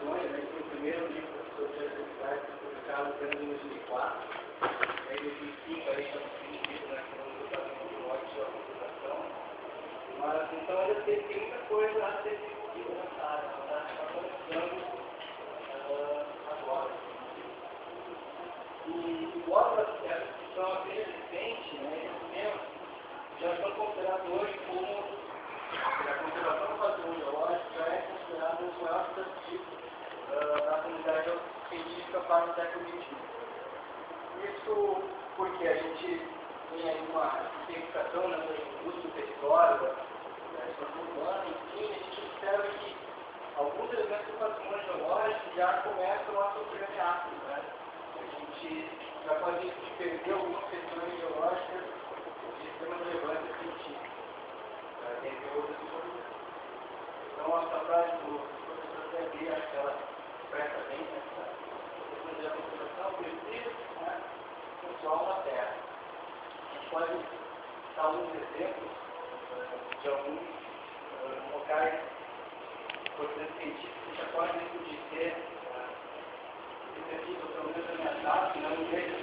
questões, né? Foi o primeiro livro sobre diversidade publicado em 2004. Em 2005, aí estamos sentindo, né? Com o resultado do lote da população. Mas, então, ainda tem muita coisa a ser desenvolvida nessa área. Está começando agora. E, embora essa discussão seja recente, né? Esse tema, já são considerados hoje como a conservação do patrimônio geológico já é considerado um dos maiores desafios da comunidade científica para o século XXI. Isso porque a gente tem aí uma identificação do uso do território, da expansão urbana, enfim, a gente observa que alguns elementos do patrimônio geológico já começam a sofrer ameaças, né? A gente já pode perder algumas questões geológicas de extrema relevância científica, entre outras coisas. Então, a frase do professor Zé, acho que ela expressa bem essa questão da conservação, precisa, né, do solo na terra. A gente pode dar alguns exemplos de alguns locais importantes científicos que já podem ser defendidos, pelo menos ameaçados, que não deles.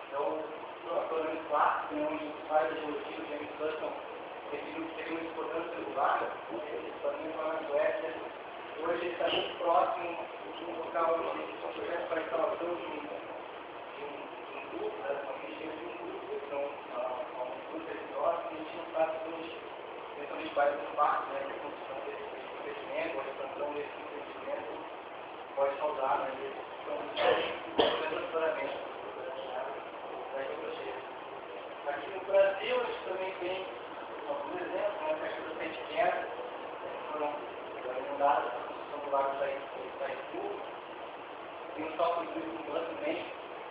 Então, o plano clássico, onde os pais da geologia, o James Hutton, definiu que teria uma importância elevada, esse planeta lá na Suécia, hoje está muito próximo de um local onde um projeto para a instalação de um grupo, uma região de um grupo, então, um grupo território, que a gente não sabe eventualmente vai ter impacto, né, a construção desse investimento, a expansão desse investimento pode causar, né, então, transportamento da geologia. Aqui no Brasil, a gente também tem alguns exemplos, né, a questão do sentimento, que foram inundadas a construção do lago Itaipu. Tem um salto de urbano também,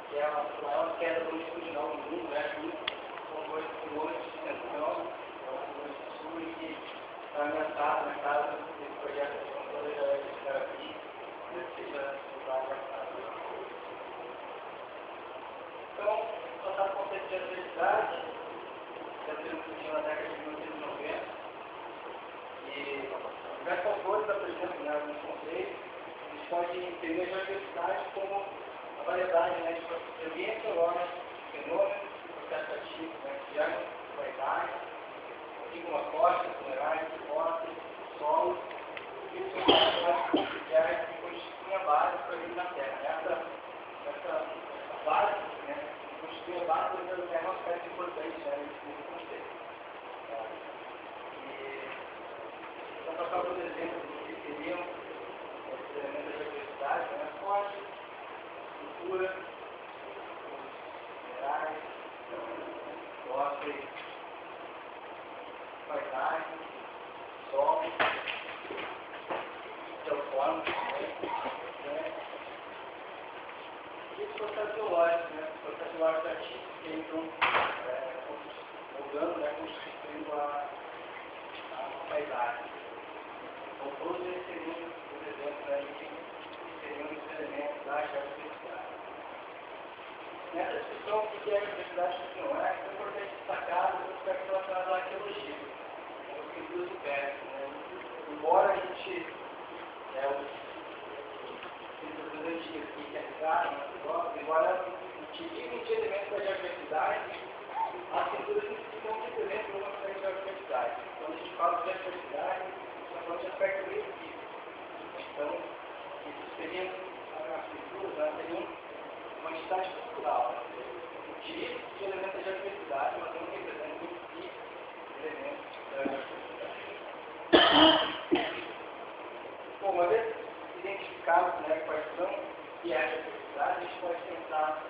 que é a maior queda longitudinal do mundo, né, com 2 quilômetros de extensão, sul, e que está ameaçado, né, caso esse projeto de controle da eletroterapia seja ameaçado. Então, passar o conceito de adversidade, já temos na década de 1990, e diversos autores apresentam alguns conceitos. A gente pode entender a diversidade como a variedade, né, de ambientes geológicos, fenômenos, processos ativos, né, que geram variedade, assim como as rochas, minerais, fósseis, solos, e os processos artificiais que constituem a base para a vida na Terra. Essa base, né, constitui a base é um aspecto importante, né, nesse conceito. Então, para falar dos exemplos do que seriam esses elementos da diversidade, né, as rochas, estrutura, minerais, fósseis, paisagem, solo, geoformas, né? E os processos biológicos, né? Os processos biológicos ativos que entram mudando, né? Constituindo a paisagem. Então, todos esses seriam os exemplos aí que seriam os elementos da geodiversidade. Nessa discussão, o que é a diversidade funcional, é importante destacar os aspectos relacionados à arqueologia, os estudos do périto, né? Embora a gente, os antigos que realizaram, embora utilizem de elementos da geodiversidade, as culturas não representam uma aspecto da geodiversidade. Quando a gente fala de geodiversidade, a gente fala de aspecto bem físico. Então, isso seria, as culturas, né, seriam uma entidade cultural. Utiliza de elementos da geodiversidade, mas não representam em si elementos da geodiversidade. Bom, uma vez identificados, né, quais são e é a geodiversidade, a gente pode pensar,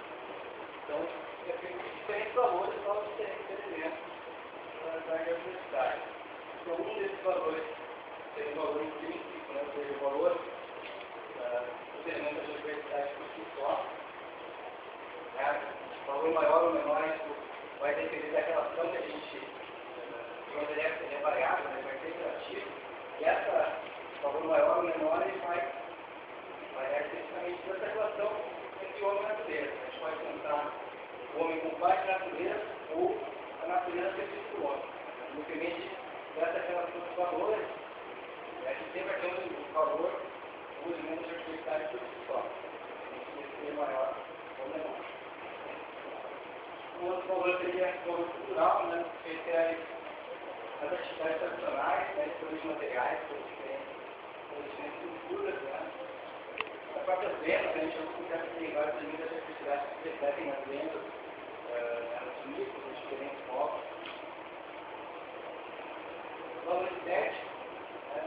então, diferentes valores para os diferentes elementos da geodiversidade. Então, um desses valores seria o valor intrínseco, né, ou seja, o valor dos elementos da geodiversidade por si só. O valor maior ou menor, isso vai depender da relação que a gente, quando ele é variável, né, vai ser relativo, e essa valor maior ou menor, ele vai especificamente dessa relação entre o homem e a natureza. A gente pode pensar o homem como parte da natureza ou a natureza serviço do homem. Independente dessa relação dos valores, a gente sempre vai ter um valor, o elemento de valor cultural, né, porque tem as atividades tradicionais, né, de materiais, diferentes culturas, né, as próprias vendas, né, a gente não tem várias muitas atividades que refletem nas vendas, nos mitos, nos diferentes focos. Valor estético, né,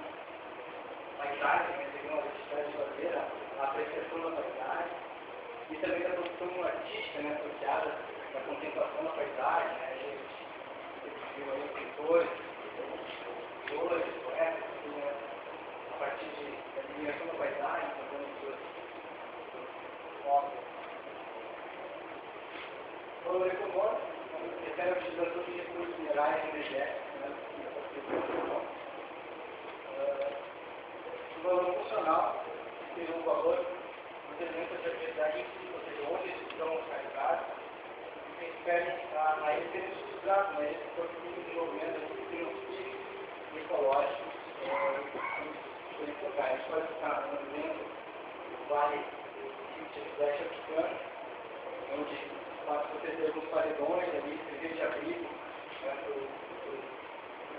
paisagem, né, seria uma atividade de lazer, a apreciação da paisagem, e também da produção artística, né, associada à contemplação da paisagem, né, a gente viu aí pintores, poetas, né, a partir da admiração da paisagem, fazendo suas obras. O valor econômico refere à utilização de recursos minerais e energéticos, né, o valor funcional tem um valor representa de atividade em ou seja, onde eles estão localizados, e referem a eles serem utilizados, né, esse produto de desenvolvimento financeiro e ecológico em locais. A gente pode estar vendo o vale de atividade africana, onde pode proteger alguns paredões ali, servir de abrigo, né, para o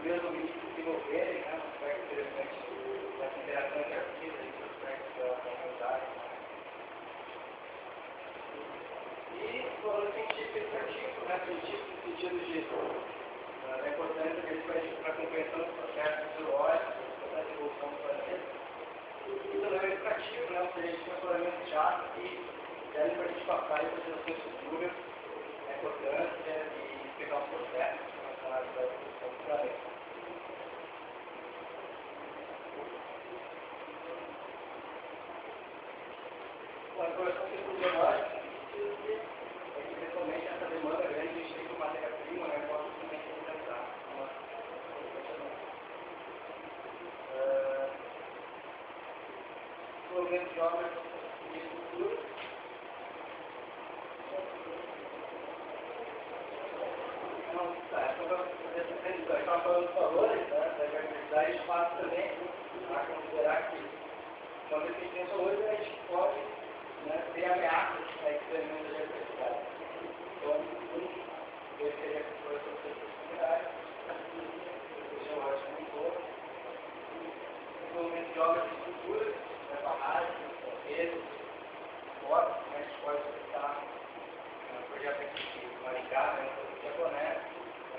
mesmo ambiente se desenvolverem, né, um aspecto interessante dessa interação entre as vidas e os aspectos da humanidade. E o valor científico educativo, né, científico no sentido da importância dele para a compreensão dos processos fisiológicos, da evolução do planeta. E também o educativo, né, ou seja, esse funcionamento chato que deve para a gente passar em gerações futuras a importância e explicar os processos relacionados à evolução do planeta. Bom, a evolução fisiológica principalmente essa demanda grande que a gente tem por matéria-prima, né, pode também representar uma desenvolvimento de obras de estrutura. Então, estava falando dos valores, né, da diversidade de espaço também, a considerar que uma vez que a gente tem os valores, a gente pode, né, ter ameaças a experimento da diversidade. Então, eu seria a exploração da proximidade, eu acho que não for. Desenvolvimento de obras de estrutura, barragens, fronteiras, portos, né, a gente pode citar um projeto aqui de Maricá, né, no japonês. A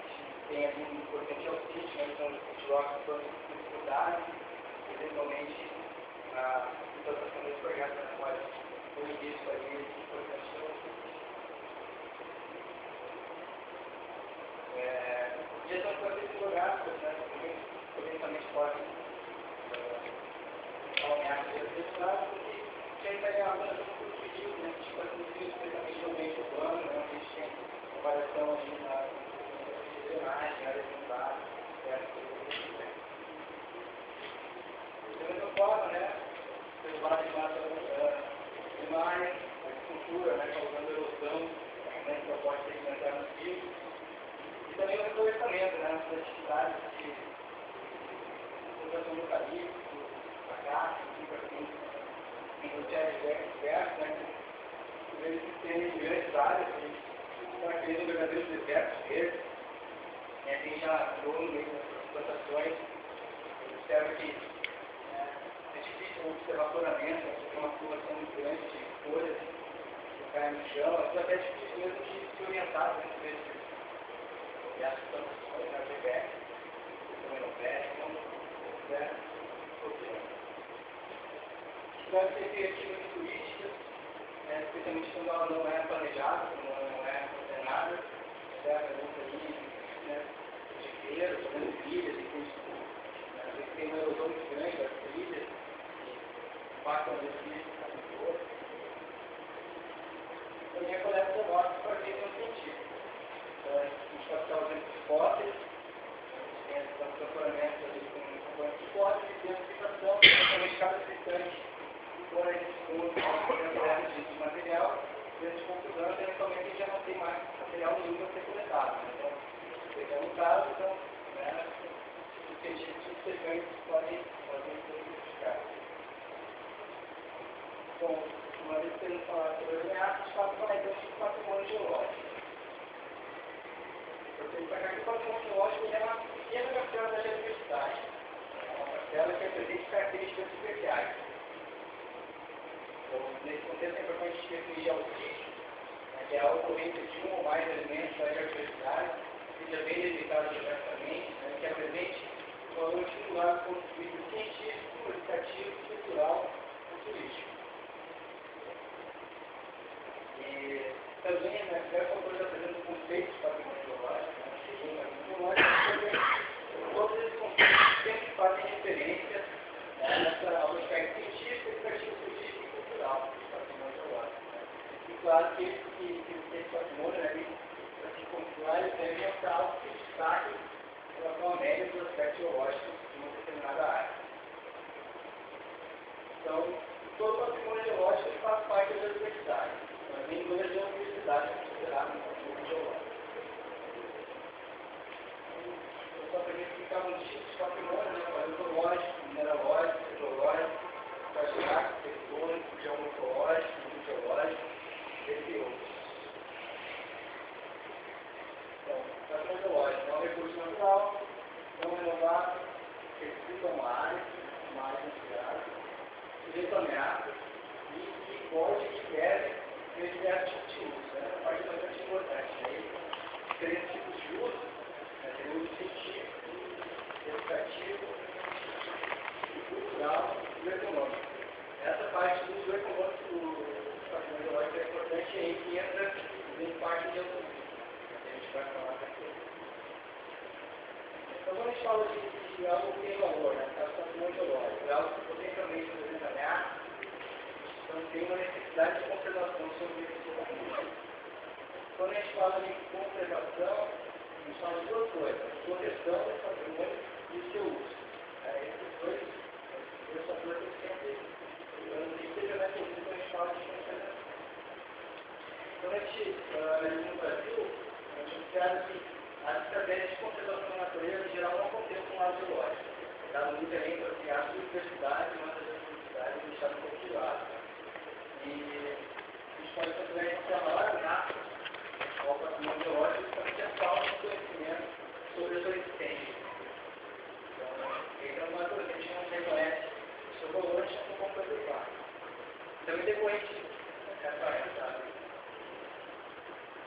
gente tem ali um potencial sítio, né, então os blocos todas as dificuldades, eventualmente a implantação desse projeto pode corrigir isso aí, potencial sítio. E essas coisas fotográficas, né, também potencialmente podem ameaçar os resultados, porque sempre é uma coisa muito difícil, né, a gente pode conseguir especialmente no meio urbano, né, onde a gente tem comparação ali na imagem, área de dados, da mesma forma, né, pelo lado de massa primária, a agricultura, né, causando erosão, né, que pode sedimentar nos rios. E também o reflorestamento, né, as atividades de plantação do eucalipto, acaça, assim, indústrias diversas, né, que eles têm grandes áreas, e estão criando verdadeiros desertos verdes. Quem já andou no meio das plantações, observa que é difícil observar floramento, tem uma população muito grande de folhas que caem no chão, é até difícil mesmo de se orientar dentro desses. E as plantações, a GBR, também não perde, então, é problema. Deve ter iniciativas turísticas, especialmente quando ela não é planejada, quando não é ordenada, certo? Né, de feiras, fazendo trilhas, e tem uma erosão muito grande das trilhas, que impactam as trilhas das pessoas. Também a coleta de amostras para ver no científico. Então, a gente pode estar usando hipóteses, a gente tem os comportamentos ali com hipóteses de identificação, principalmente cada substante, quando a gente usa de material, dentro de conclusão, eventualmente a gente já não tem mais material nenhum a ser coletado. Então, pegando o caso, então, né, os científicos subsequentes podem ser identificados. Bom, uma vez que eles falaram sobre ameaças, a gente pode falar então de patrimônio geológico. Ele para cá que o patrimônio geológico é uma pequena parcela da geodiversidade. É uma parcela que apresenta características especiais. Então, nesse contexto é importante definir o sítio, que é a ocorrência de um ou mais elementos da geodiversidade, que seja bem delimitado geograficamente, que apresente um valor singular do ponto de vista científico, educativo, cultural e turístico. E também, essa autora apresenta o conceito de patrimônio geológico, todos esses conceitos sempre fazem referência ao aspecto científico, educativo, turístico e cultural do patrimônio geológico. E claro que esse patrimônio, para se configurar, ele deve mostrar algo que destaque em relação à média dos aspectos geológicos de uma determinada área. Então, todo patrimônio geológico faz parte da biodiversidade. Mas nem toda a geodiversidade é considerada um patrimônio geológico. Então, só para explicar um tipo de patrimônio, paleontológico, mineralógico, hidrológico, geográfico, tectônico, geomorfológico, geológico, entre outros. Então, patrimônio geológico é um recurso natural, não renovável, que ocupa uma área ampliada, sujeito a ameaças e que pode e deve ter diversos tipos de uso. Essa é a parte bastante importante. Aí, diferentes tipos de uso, tem o uso científico, educativo, cultural e econômico. Essa parte do uso econômico do patrimônio geológico é importante, aí que entra em parte de outro uso, que a gente vai falar daqui. Então, quando a gente fala de algo que tem valor, né, caso patrimônio geológico, é algo que potencialmente representa ameaça, então tem uma necessidade de conservação sobre esse patrimônio. Quando a gente fala de conservação, a gente fala de duas coisas: proteção desse patrimônio e o seu uso. Esses dois fatores têm sempre especialmente quando a gente fala de conservação. Quando a gente analisa no Brasil, a gente observa que as estratégias de conservação da natureza, em geral, não contemplam um lado geológico. Dado muito bem para criar a biodiversidade, mas a biodiversidade é deixada um pouco de lado. E a gente pode considerar que a maior ameaça ao patrimônio geológico é justamente a falta de conhecimento sobre a sua existência. Então, uma coisa que a gente não reconhece o seu valor, a gente não pode preservar. Também decorrente dessa realidade.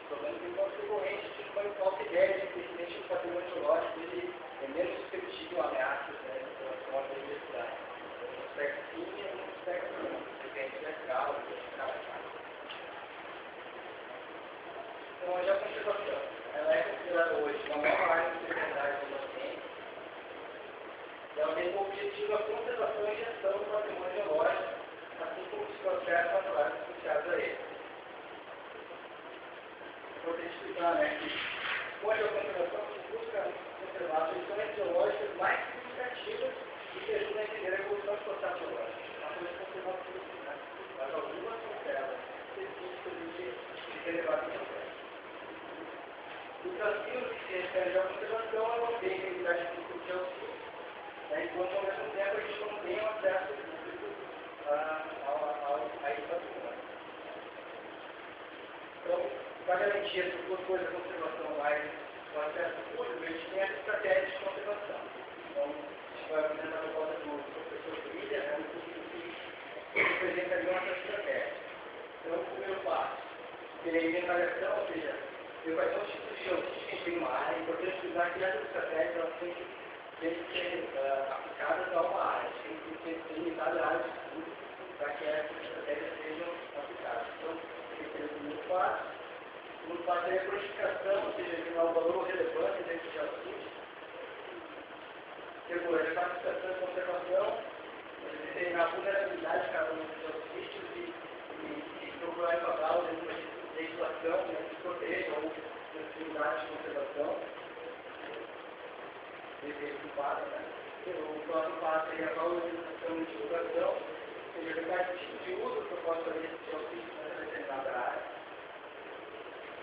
Problema que pode ser corrente de uma falsa ideia de que esse patrimônio geológico ele é menos suscetível a ameaças em relação à biodiversidade. Um aspecto sim e um aspecto não. Depende da escala, de cada caso. Então, a conservação, ela é considerada hoje uma nova área de liberdade do ambiente. Ela tem como objetivo a conservação e gestão do patrimônio geológico, assim como os processos naturais associados a ele. É importante explicar, que hoje a conservação se busca conservar as soluções geológicas mais significativas e que ajudam a entender a evolução dos processos geológicos. Uma coisa de conservação, mas algumas conservas específicas de ser levadas em processo. O desafio que se refere à conservação é manter a integridade física de auxílio, enquanto ao mesmo tempo a gente não tem um acesso público a esse patrimônio. Então, para garantir essas duas coisas, a conservação mais o acesso público, a gente tem essa estratégia de conservação. Então, a gente vai apresentar a proposta do professor William, que representaria uma estratégia. Então, o primeiro passo seria a inventariação, ou seja, ver quais são os tipos de geossítios que a gente tem numa área. É importante utilizar que essas estratégias elas têm que ser aplicadas a uma área, tem que ser limitadas à área de estudo para que essas estratégias sejam aplicadas. Então, esse seria o primeiro passo. O segundo passo seria a quantificação, ou seja, determinar o valor relevante desses geossítios. Depois, a classificação e conservação, determinar a vulnerabilidade de cada um dos geossítios e procurar enquadrá-los dentro de uma legislação que proteja ou atividade de conservação. Esse passo, O próximo passo seria a valorização e divulgação, ou seja, ver quais tipos de uso que eu posso fazer de auxílio nessa determinada área.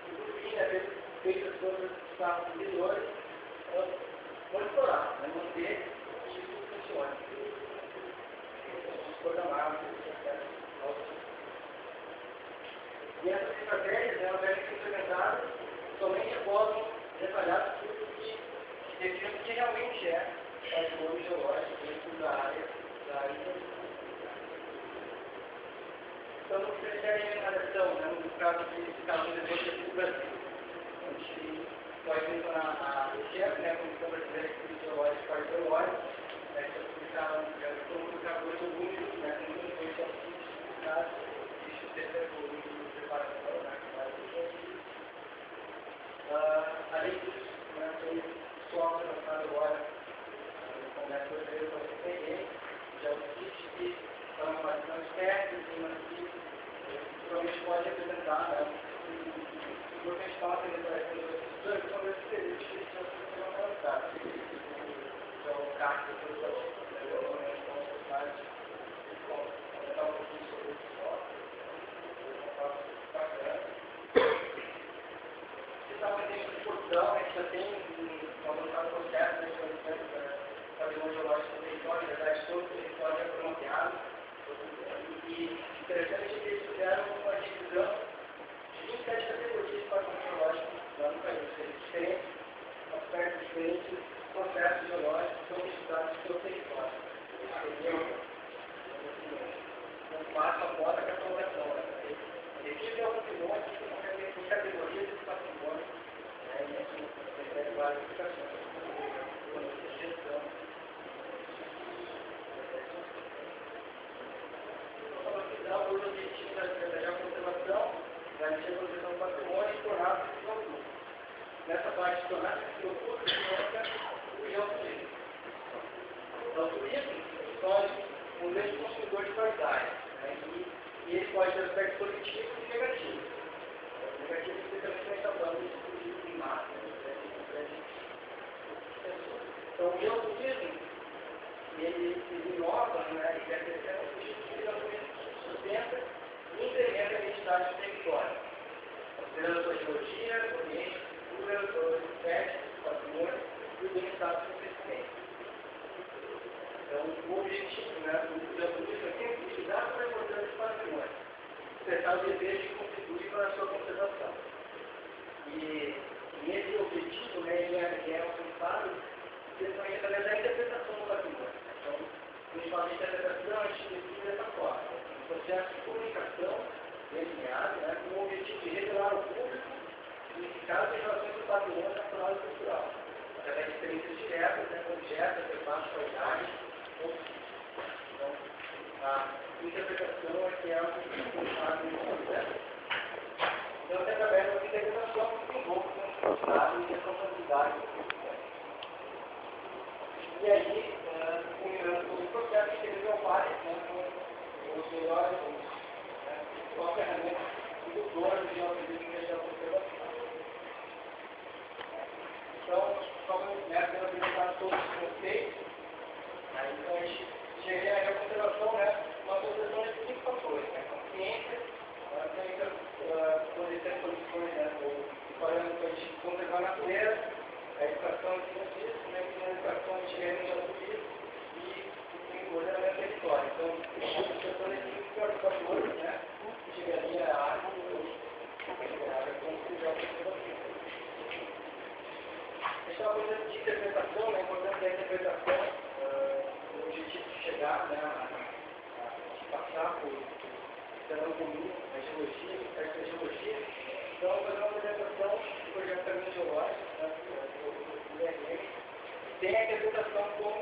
E por fim, feitas todas as passos anteriores, monitorar, manter que isso funcione. Vamos programar o processo auxílio. E essas estratégias devem ser implementadas somente após detalhado tudo que define o que realmente é patrimônio geológico dentro da área Então, no que refere à mineração, né, no caso de Estados Unidos do Brasil, a gente pode mencionar a IGEP, né, a Comissão Brasileira de Estudos Geológicos e Arqueológicos, que publicaram, já estão publicando 8 volumes, né, com 22 artigos publicados, existe o terceiro volume de preparação, né, que vai ser além disso, né, tem software lançado agora no Congresso Brasileiro para o CPE, já o CIT, que são informações técnicas, que provavelmente pode representar, né, o grupo que a gente fala também para as pessoas que são desses períodos que estão sendo lançados. Então, o CAC, depois da sociedade, comentar um pouquinho sobre esse software, de Portugal, a gente já tem avançado o processo de desenvolvimento da patrimônio geológico do território, na verdade, todo o território já foi mapeado. E interessante é que eles fizeram uma divisão de 27 categorias de patrimônio geológico lá no país. Diferentes aspectos, diferentes processos geológicos que são estudados pelo território. Então, passa a bota a catalogação. Define o patrimônio, tem categorias de patrimônio. Várias aplicações. Então, o objetivo da estratégia de conservação vai ser a proteção do patrimônio e tornar acessível ao público. Nessa parte de tornar acessível ao público, o geoturismo. Então, o turismo escolhe um grande consumidor de qualidade. Né? E ele pode ter aspectos positivos e negativos. Negativo, especialmente na tabela de turismo em massa. Então, o geoturismo, ele inova, né, e acrescenta o turismo que sustenta e incrementa a identidade do território, considerando a sua geologia, o ambiente, a cultura, as espécies, o patrimônio e o bem-estar do crescimento. Então, o objetivo, né, do geoturismo é sensibilizar para a importância do patrimônio, expressar o desejo de contribuir para a sua conservação. E esse objetivo, né, ele é alcançado principalmente através da interpretação do patrimônio. Então, quando a gente fala de interpretação, a gente define dessa forma. Um processo de comunicação delineado, né, com o objetivo de revelar ao público o significado e relações do patrimônio natural e cultural, através de experiências diretas, né, com objetos, artefatos, paisagens, ou então, a interpretação é que é algo que é faz nesse processo. Então, é através da interpretação que envolve a responsabilidade e a responsabilidade do público. E aí, culminando todo o processo, a gente desenvolveu vários, né, com os melhores, com a ferramenta indutora de geoturismo e geoconservação. Então, como tendo apresentado todos os conceitos, aí, então a gente chega à geoconservação, né, uma associação de 5 fatores, né, consciência, poder ter soluções, né, parando para a gente conservar a natureza, a educação de cientistas, a educação de geoturismo e o ordenamento do território. Então, a associação desses 5 fatores, né, chegaria à área com geoconservação. Essa é uma coisa de interpretação, né, a importância da interpretação, o objetivo de chegar, né, a passar por cidadão comum, a geologia, a geologia. Então, fazer uma apresentação do projeto Caminho Geológico, né, do IRM, tem a interpretação como,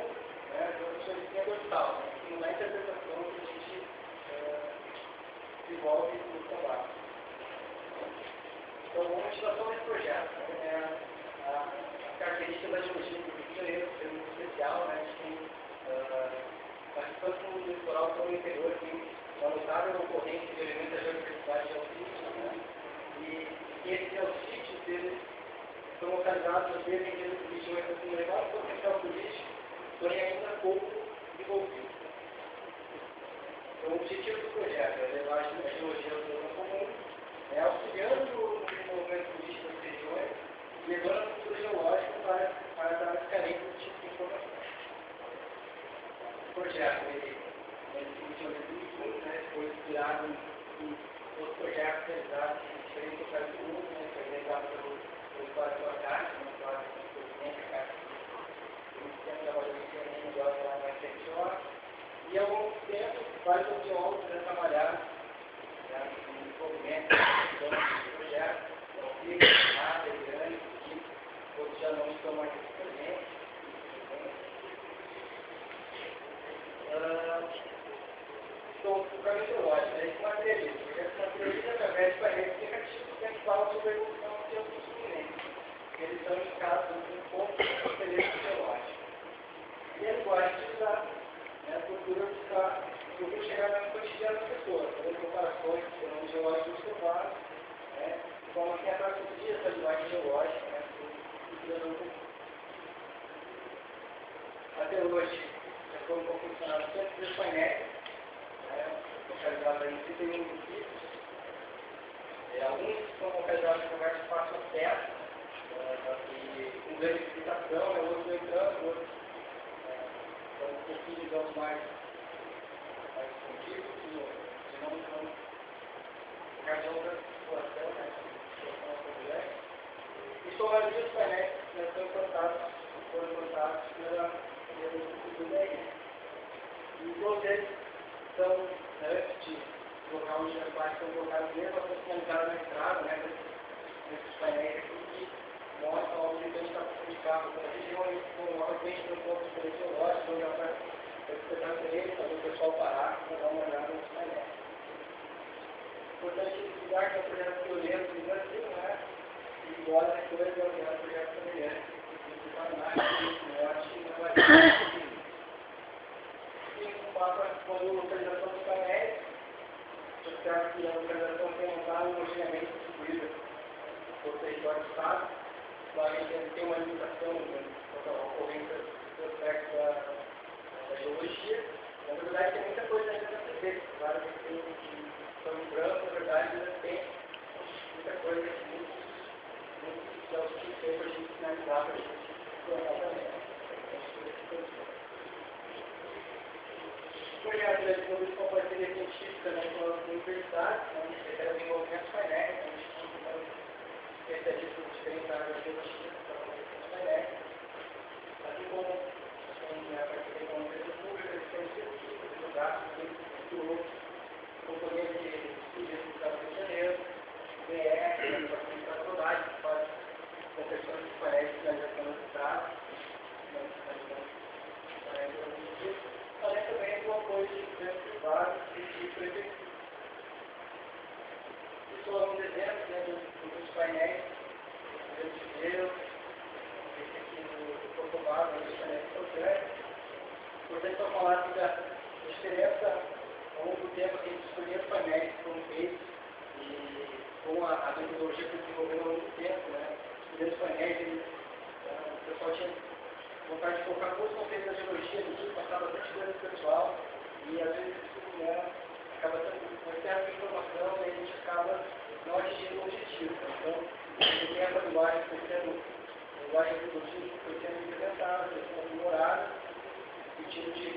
né, a geologia dorsal, né, que não é a interpretação que a gente desenvolve no trabalho. Então, a motivação desse projeto, né, a característica da geologia do Rio de Janeiro, que é muito especial, né, a gente tem participantes do litoral que estão no interior, tem uma notável ocorrência de elementos da geodiversidade geofísica, né, e esses geossítios, eles são localizados às vezes em regiões com elevado potencial turístico, porém ainda pouco desenvolvido. Então, o objetivo do projeto é levar a geologia ao seu comum, auxiliando no desenvolvimento turístico das regiões, levando a cultura geológica para as áreas carentes desse tipo de informação. O projeto ele se iniciou em 2015, né, foi inspirado em outros projetos realizados em diferentes locais do mundo, né, foi realizado pelo eu faço a caixa, não faço a caixa. Eu sempre trabalhei em CNN, agora lá na Infectiona. E há algum tempo, vários biólogos já trabalharam no desenvolvimento do projeto. Então, fica, nada, grande, outros já não estão mais presentes. Então, o caminho teológico, esse materialismo. O projeto materialista, através de painéis explicativos, que a gente fala sobre a evolução do tempo dos fluminenses. Eles são indicados em um ponto de materialismo teológico. E a linguagem utilizada, né, procura chegar no cotidiano da pessoa, fazer comparações com fenômenos geológicos observados, né, de forma que a traduzir essa linguagem geológica, né, até hoje, já foram confeccionados 103 painéis, localizados em 31 municípios. Alguns são localizados em mais fácil acesso, com grande visitação, outros no entanto, outros são um pouquinho, digamos, mais escondidos, que não são ocasião da população, né? E são vários dos painéis que foram implantados pela UDR. E todos eles são, antes de colocar onde as partes são colocadas mesmo, são finalizadas na entrada, né? Nesses painéis aqui que mostram onde a gente está publicado na região, normalmente no ponto de geológico, onde ela vai espetar interesse, fazer o pessoal parar para dar uma olhada nos painéis. Importante explicar que é um projeto pioneiro do Brasil, né? E embora depois é um projeto semelhante, de Paraná, do Norte e da Bahia. E um mapa com a localização dos painéis, observa que a localização tem um dado homogeneamente distribuída por território do Estado. Lá a gente tem uma limitação quanto à ocorrência do aspecto da geologia. Na verdade, tem muita coisa ainda a ser. Claro que tem são em branco, na verdade, ainda tem muita coisa muito que é o que tem para a gente finalizar, para a gente explorar também. O projeto de desenvolvimento com parceria científica, né, com as universidades, onde se quer desenvolvimento painéis, onde tem especialistas de diferentes áreas da geologia para fazer esses painéis. Assim como a parceria com a empresa pública, eles têm específicos de lugares que estruturou componentes de estudos do Estado do Rio de Janeiro, BR, a parceria da Rodade, que faz confecções de painéis de finalização das estradas, além também do apoio de empresas privadas e de prefeituras. Isso são alguns exemplos, né, dos painéis de Deus, esse aqui do Corcovado, dos painéis importantes. Importante só falar da diferença ao longo do tempo que a gente escolheu os painéis que foram feitos e com a metodologia que desenvolveu ao longo do tempo, né? Escolhendo os painéis, o pessoal tinha vontade de colocar todos os conceitos da geologia ali, passar bastante coisa do pessoal, e às vezes isso, né, acaba sendo uma certa informação e a gente acaba não atingindo o objetivo. Então, você tem essa linguagem que foi sendo, linguagem produtiva que foi sendo implementada, foi sendo aprimorada, no sentido de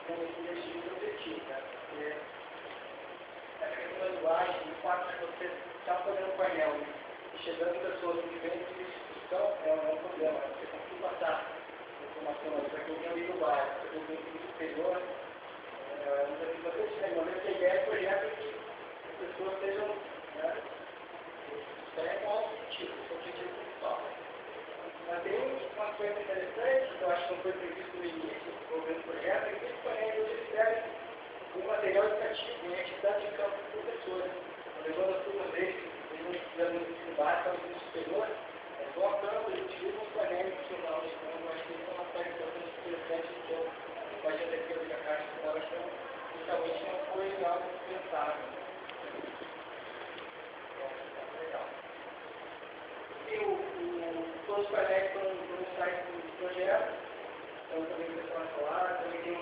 conseguir atingir o objetivo, né? Porque essa questão da linguagem, o fato de você estar fazendo um painel e chegando pessoas que vêm de discussão, é um problema, você conseguir passar informação para quem tem ouvido baixo, para quem tem ouvido superior, uma vez que a ideia do projeto é que as pessoas sejam, né, com o objetivo, esse é o objetivo principal. Mas tem uma coisa interessante, que eu acho que não foi previsto no início do governo do projeto, é que esse painel hoje recebe um material educativo em atividade de campo dos professores, levando as turmas deles, eles não fizeram no ensino básico, no ensino superior, colocando e utilizam os painéis funcionais. Então, eu acho que isso é uma coisa bastante interessante, que eu imagino que a Caixa estava achando, inicialmente não foi algo pensável. Legal. E todos os painéis estão no site do projeto, então também o pessoal vai falar, também tem um